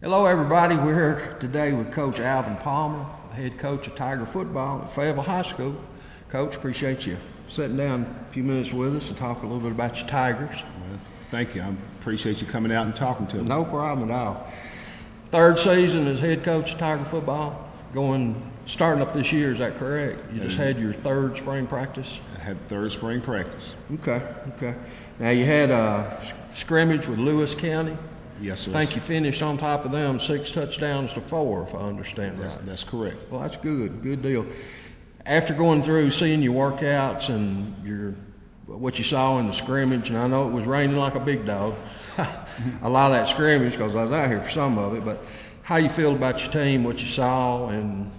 Hello everybody, we're here today with Coach Alvin Palmer, the head coach of Tiger football at Fayetteville High School. Coach, appreciate you sitting down a few minutes with us to talk a little bit about your Tigers. Well, thank you. I appreciate you coming out and talking to me. No problem at all. Third season as head coach of Tiger football, starting up this year, is that correct? You just had your third spring practice? I had third spring practice. Okay. Now you had a scrimmage with Lewis County. Yes, sir. I think you finished on top of them 6 touchdowns to 4, if I understand right. That's correct. Well, that's good deal. After going through, seeing your workouts and what you saw in the scrimmage, and I know it was raining like a big dog, a lot of that scrimmage because I was out here for some of it, but how you feel about your team, what you saw, and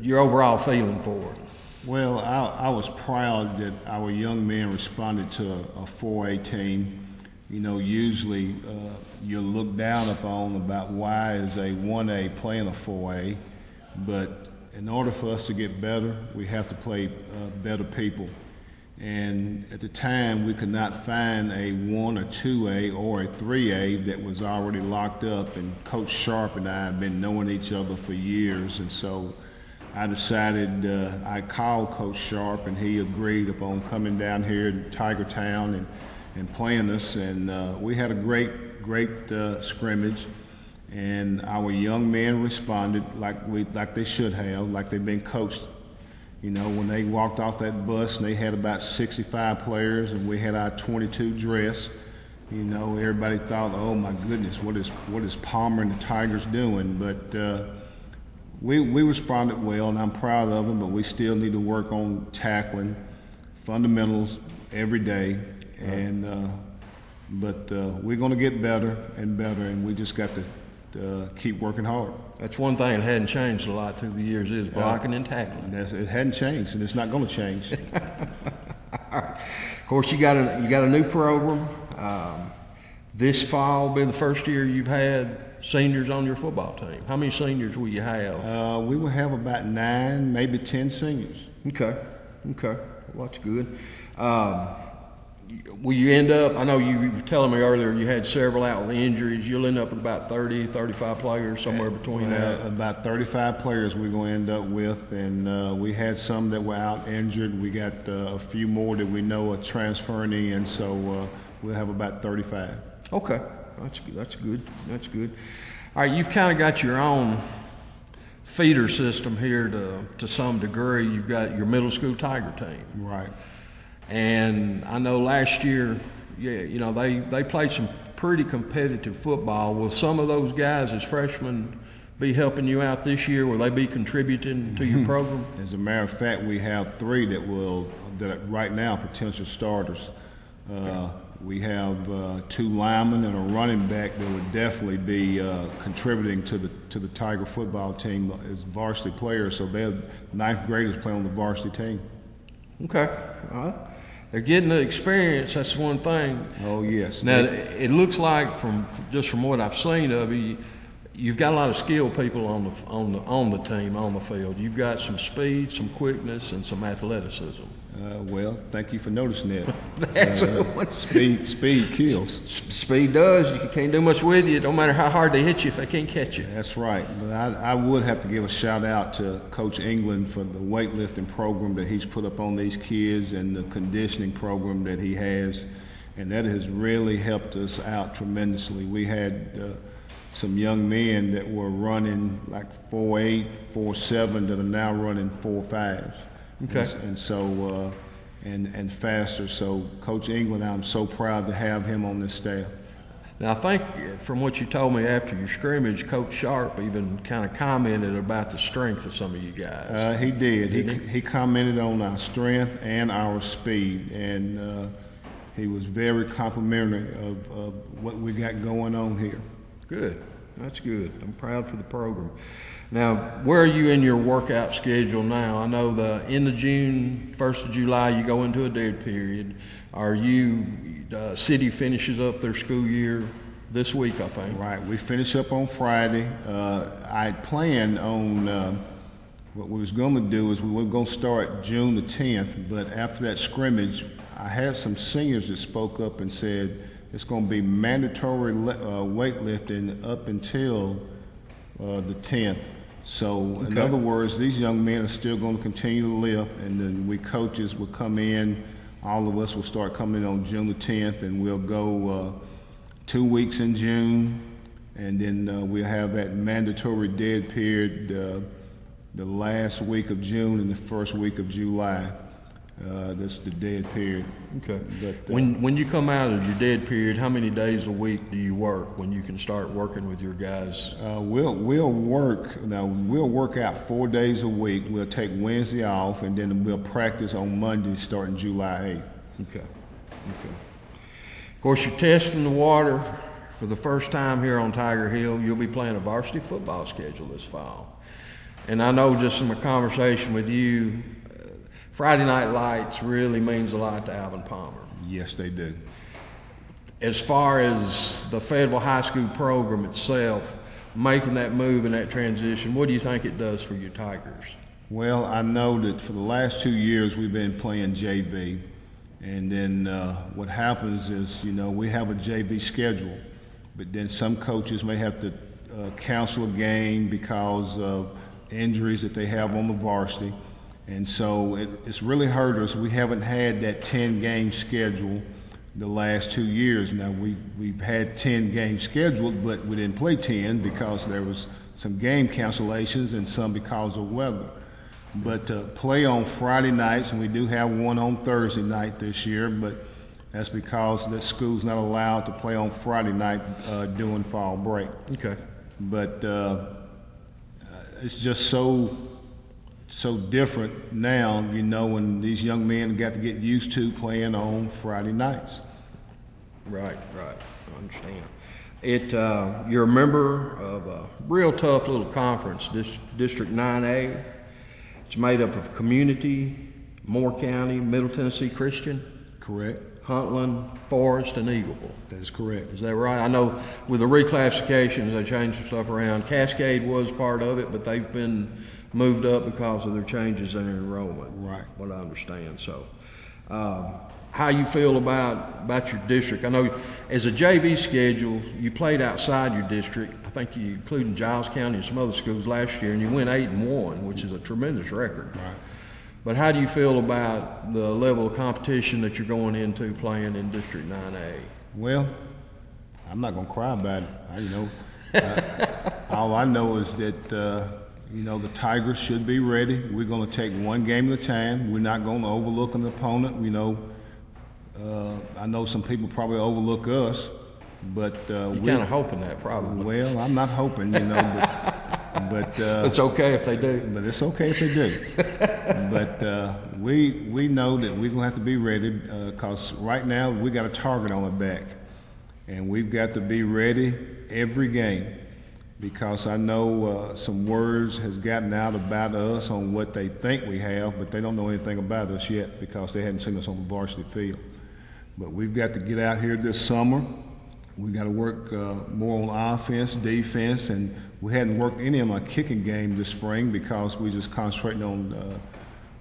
your overall feeling for it? Well, I was proud that our young men responded to a 4A team. You know, usually you're looked down upon about why is a 1A playing a 4A, but in order for us to get better, we have to play better people. And at the time, we could not find a 1 or 2A or a 3A that was already locked up, and Coach Sharp and I have been knowing each other for years, and so I decided I called Coach Sharp, and he agreed upon coming down here to Tiger Town and playing us, and we had a great scrimmage, and our young men responded like they should have, like they've been coached. You know, when they walked off that bus and they had about 65 players and we had our 22 dressed, you know, everybody thought, oh my goodness, what is Palmer and the Tigers doing? But we responded well, and I'm proud of them, but we still need to work on tackling fundamentals every day. And but we're going to get better and better, and we just got to keep working hard. That's one thing that hadn't changed a lot through the years is blocking and tackling. It hadn't changed, and it's not going to change. All right. Of course, you got a new program. This fall will be the first year you've had seniors on your football team. How many seniors will you have? We will have about 9, maybe 10 seniors. Okay. Well, that's good. Will you end up, I know you were telling me earlier you had several out with injuries. You'll end up with about 30, 35 players, somewhere between that. About 35 players we're going to end up with, and we had some that were out injured. We got a few more that we know are transferring in, so we'll have about 35. Okay, that's good. All right, you've kind of got your own feeder system here to some degree. You've got your middle school Tiger team. Right. And I know last year, you know, they played some pretty competitive football. Will some of those guys as freshmen be helping you out this year? Will they be contributing to your program? As a matter of fact, we have 3 that right now potential starters. We have 2 linemen and a running back that would definitely be contributing to the Tiger football team as varsity players. So they're 9th graders playing on the varsity team. Okay. All right. They're getting the experience. That's one thing. Oh yes. Now it looks like from what I've seen of you, you've got a lot of skilled people on the team, on the field. You've got some speed, some quickness, and some athleticism. Well, thank you for noticing that. That's Speed kills. Speed does. You can't do much with you. It don't matter how hard they hit you if they can't catch you. That's right. But I would have to give a shout out to Coach England for the weightlifting program that he's put up on these kids and the conditioning program that he has, and that has really helped us out tremendously. We had some young men that were running like 4.8, 4.7 that are now running 4.5s. Okay. And so, and faster. So Coach England, I'm so proud to have him on this staff. Now, I think from what you told me after your scrimmage, Coach Sharp even kind of commented about the strength of some of you guys. He did. He commented on our strength and our speed, and he was very complimentary of what we got going on here. Good. That's good. I'm proud for the program. Now, where are you in your workout schedule now? I know end of June, 1st of July, you go into a dead period. City finishes up their school year this week, I think. Right. We finish up on Friday. I had planned on what we was going to do is we were going to start June the 10th, but after that scrimmage, I had some seniors that spoke up and said, it's going to be mandatory weightlifting up until the 10th. So in other words, these young men are still going to continue to lift, and then we coaches will come in. All of us will start coming on June the 10th, and we'll go 2 weeks in June, and then we'll have that mandatory dead period the last week of June and the first week of July. That's the dead period. Okay. But, when you come out of your dead period, how many days a week do you work when you can start working with your guys? We'll work out 4 days a week. We'll take Wednesday off, and then we'll practice on Monday starting July 8th. Okay. Of course, you're testing the water for the first time here on Tiger Hill. You'll be playing a varsity football schedule this fall. And I know just from a conversation with you, Friday Night Lights really means a lot to Alvin Palmer. Yes, they do. As far as the Fayetteville High School program itself, making that move and that transition, what do you think it does for your Tigers? Well, I know that for the last 2 years we've been playing JV, and then what happens is, we have a JV schedule, but then some coaches may have to cancel a game because of injuries that they have on the varsity. And so it's really hurt us. We haven't had that 10-game schedule the last 2 years. Now, we've had 10 games scheduled, but we didn't play 10 because there was some game cancellations and some because of weather. But to play on Friday nights, and we do have one on Thursday night this year, but that's because the school's not allowed to play on Friday night during fall break. Okay. But it's just so different now, when these young men got to get used to playing on Friday nights. Right, I understand. You're a member of a real tough little conference, District 9A. It's made up of Community, Moore County, Middle Tennessee Christian. Correct. Huntland, Forest, and Eagleville. That is correct. Is that right? I know with the reclassifications, they changed some stuff around. Cascade was part of it, but they've been moved up because of their changes in enrollment. Right. What I understand. So, how you feel about your district? I know as a JV schedule, you played outside your district. I think you including Giles County and some other schools last year, and you went 8-1, which is a tremendous record. Right. But how do you feel about the level of competition that you're going into playing in District 9A? Well, I'm not going to cry about it. All I know is that, the Tigers should be ready. We're going to take one game at a time. We're not going to overlook an opponent. I know some people probably overlook us, but you're kind of hoping that probably. Well, I'm not hoping, but it's okay if they do. But it's okay if they do. But we know that we're gonna have to be ready because right now we got a target on our back, and we've got to be ready every game. Because I know some words has gotten out about us on what they think we have, but they don't know anything about us yet because they hadn't seen us on the varsity field. But we've got to get out here this summer. We got to work more on offense, defense, and we hadn't worked any of my kicking game this spring because we just concentrating on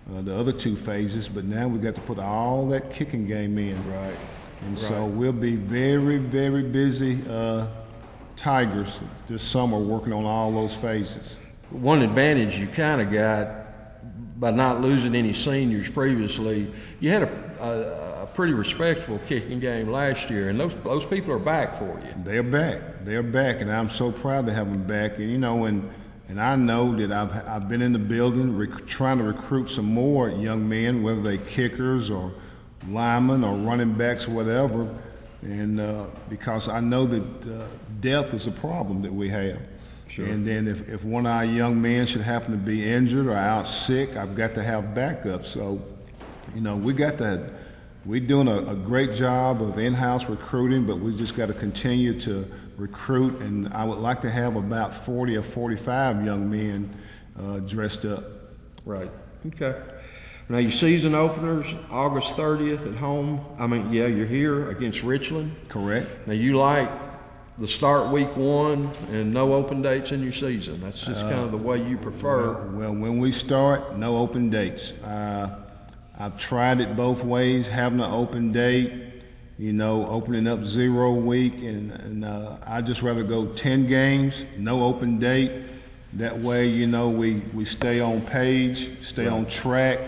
the other two phases. But now we got to put all that kicking game in. Right. And so we'll be very, very busy Tigers this summer working on all those phases. One advantage you kind of got by not losing any seniors previously, you had a pretty respectable kicking game last year, and those people are back for you. They're back, and I'm so proud to have them back. And and I know that I've been in the building trying to recruit some more young men, whether they kickers or linemen or running backs or whatever. And because I know that depth is a problem that we have. Sure. And then if one of our young men should happen to be injured or out sick, I've got to have backup. So, we're doing a great job of in-house recruiting, but we just got to continue to recruit. And I would like to have about 40 or 45 young men dressed up. Right. Okay. Now, your season openers, August 30th at home. You're here against Richland. Correct. Now, you like the start week 1 and no open dates in your season. That's just kind of the way you prefer. Well, when we start, no open dates. I've tried it both ways, having an open date you know, opening up 0 week, and I'd just rather go 10 games, no open date. That way, you know, we stay on page, stay on track,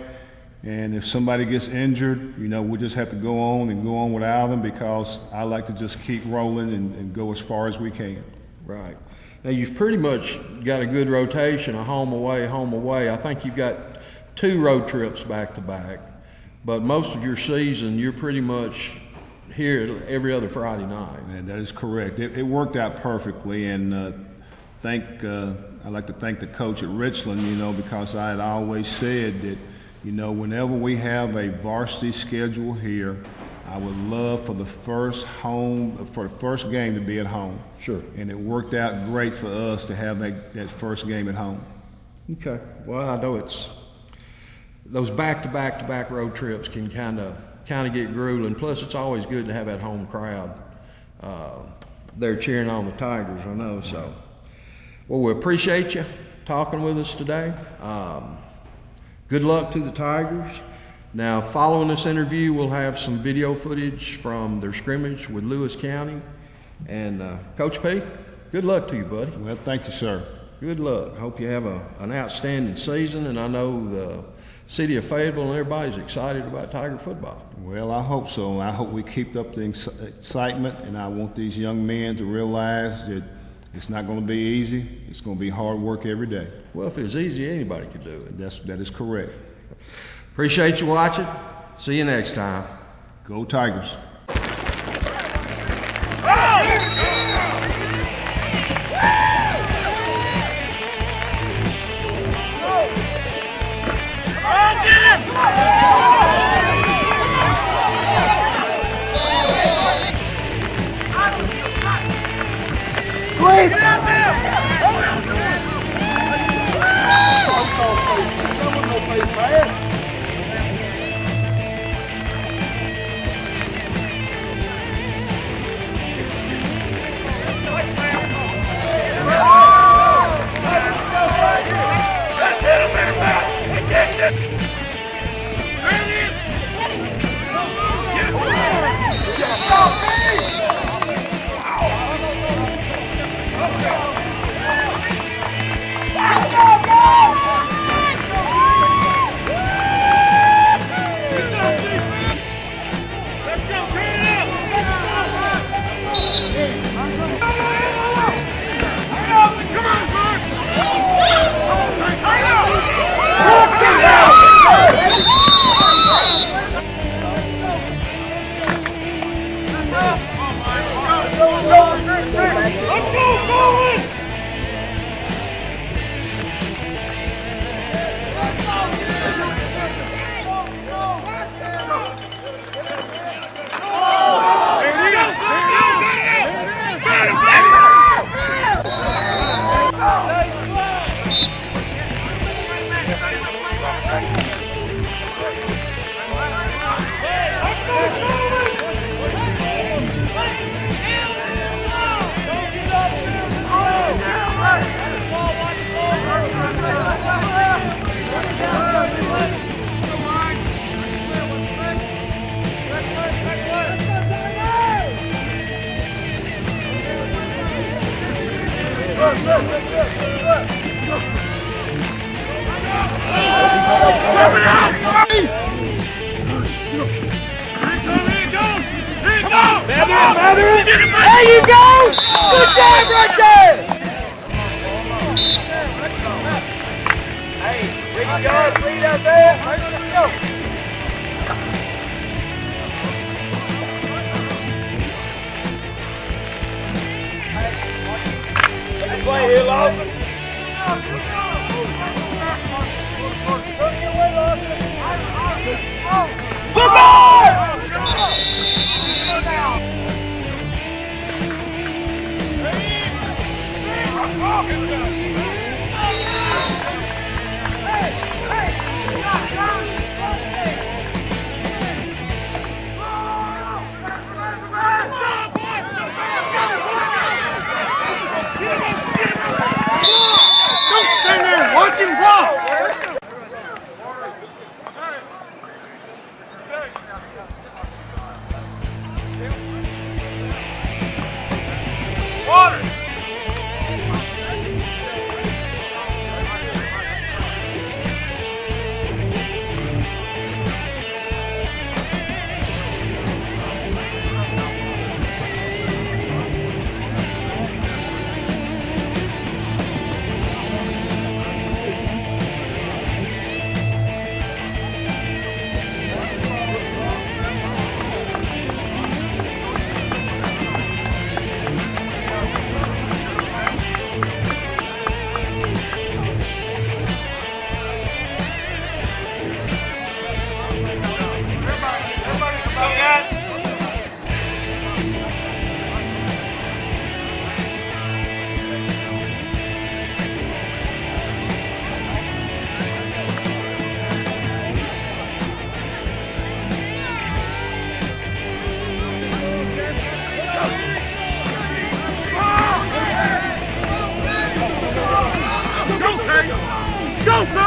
and if somebody gets injured, you know, we just have to go on without them, because I like to just keep rolling and go as far as we can. Right. Now, you've pretty much got a good rotation, a home away, home away. I think you've got 2 road trips back to back, but most of your season, you're pretty much here every other Friday night. And that is correct. It worked out perfectly, and I'd like to thank the coach at Richland, you know, because I had always said that, you know, whenever we have a varsity schedule here, I would love for the first game to be at home. Sure. And it worked out great for us to have that first game at home. Okay. Well, I know it's those back-to-back road trips can kind of get grueling. Plus, it's always good to have that home crowd there cheering on the Tigers, I know. So, well, we appreciate you talking with us today. Good luck to the Tigers. Now, following this interview, we'll have some video footage from their scrimmage with Lewis County. And Coach P, good luck to you, buddy. Well, thank you, sir. Good luck. Hope you have an outstanding season, and I know the city of Fayetteville and everybody's excited about Tiger football. Well, I hope so. I hope we keep up the excitement, and I want these young men to realize that it's not going to be easy. It's going to be hard work every day. Well, if it was easy, anybody could do it. That is correct. Appreciate you watching. See you next time. Go Tigers. There you go! Good job right there! Hey, big guard, lead out there. Let's go. Good play here, Lawson. Good ball! Don't stand there and watch him block! Go,